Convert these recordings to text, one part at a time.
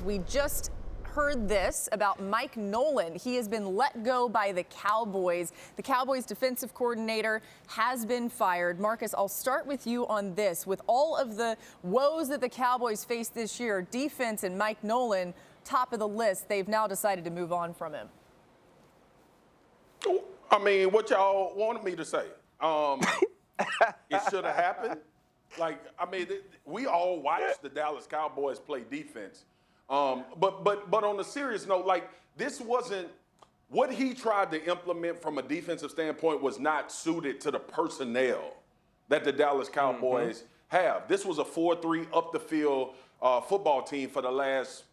We just heard this about Mike Nolan. He has been let go by the Cowboys. The Cowboys defensive coordinator has been fired. Marcus, I'll start with you on this. With all of the woes that the Cowboys faced this year, defense and Mike Nolan, top of the list, they've now decided to move on from him. I mean, what y'all wanted me to say? It should have happened. Like, I mean, we all watched the Dallas Cowboys play defense. But on a serious note, like, this wasn't what he tried to implement from a defensive standpoint was not suited to the personnel that the Dallas Cowboys have. This was a 4-3 up the field football team for the last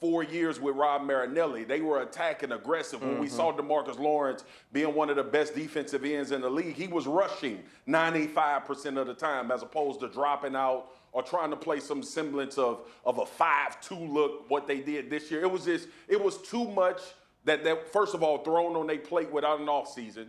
4 years with Rob Marinelli. They were attacking aggressive. When we saw DeMarcus Lawrence being one of the best defensive ends in the league, he was rushing 95% of the time as opposed to dropping out or trying to play some semblance of a 5-2 look, what they did this year. It was too much that first of all, thrown on their plate without an offseason.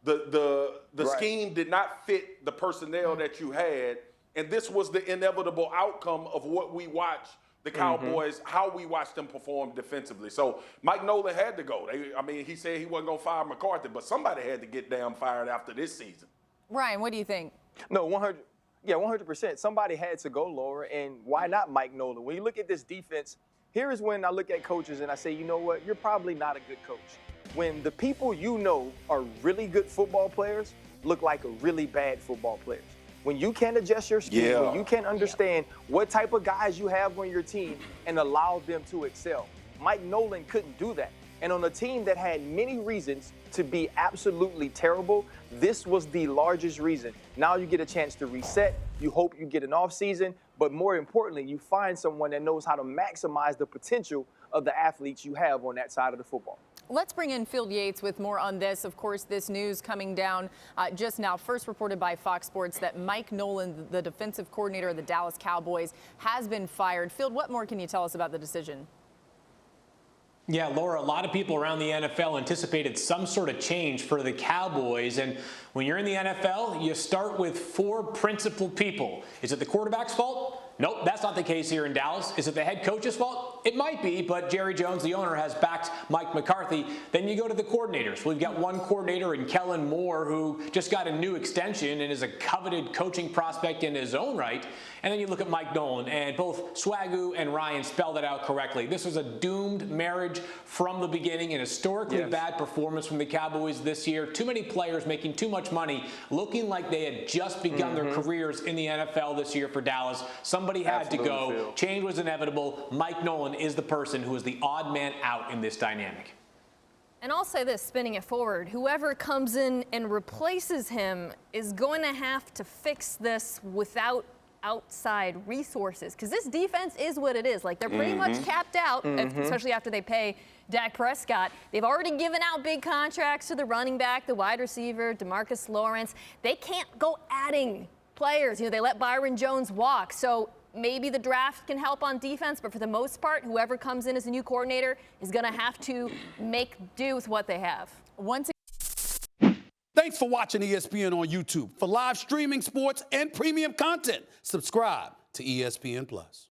The scheme did not fit the personnel that you had, and this was the inevitable outcome of what we watched the Cowboys, how we watched them perform defensively. So Mike Nolan had to go. He said he wasn't going to fire McCarthy, but somebody had to get damn fired after this season. Ryan, what do you think? No, 100%. Somebody had to go, Laura, and why not Mike Nolan? When you look at this defense, here is when I look at coaches and I say, you know what, you're probably not a good coach. When the people you know are really good football players look like really bad football players. When you can't adjust your scheme, when you can't understand what type of guys you have on your team and allow them to excel. Mike Nolan couldn't do that. And on a team that had many reasons to be absolutely terrible, this was the largest reason. Now you get a chance to reset. You hope you get an offseason, but more importantly, you find someone that knows how to maximize the potential of the athletes you have on that side of the football. Let's bring in Phil Yates with more on this. Of course, this news coming down just now, first reported by Fox Sports, that Mike Nolan, the defensive coordinator of the Dallas Cowboys, has been fired. Phil, what more can you tell us about the decision? Yeah, Laura, a lot of people around the NFL anticipated some sort of change for the Cowboys. And when you're in the NFL, you start with 4 principal people. Is it the quarterback's fault? Nope, that's not the case here in Dallas. Is it the head coach's fault? It might be, but Jerry Jones, the owner, has backed Mike McCarthy. Then you go to the coordinators. We've got one coordinator in Kellen Moore who just got a new extension and is a coveted coaching prospect in his own right. And then you look at Mike Nolan, and both Swagu and Ryan spelled it out correctly. This was a doomed marriage from the beginning, an historically bad performance from the Cowboys this year. Too many players making too much money, looking like they had just begun their careers in the NFL this year for Dallas. Somebody had to go. Phil. Change was inevitable. Mike Nolan is the person who is the odd man out in this dynamic. And I'll say this, spinning it forward, whoever comes in and replaces him is going to have to fix this without outside resources, because this defense is what it is. Like, they're pretty much capped out, especially after they pay Dak Prescott. They've already given out big contracts to the running back, the wide receiver, DeMarcus Lawrence. They can't go adding players. You know, they let Byron Jones walk. So maybe the draft can help on defense, but for the most part, whoever comes in as a new coordinator is going to have to make do with what they have. Thanks for watching ESPN on YouTube. For live streaming, sports, and premium content, subscribe to ESPN+.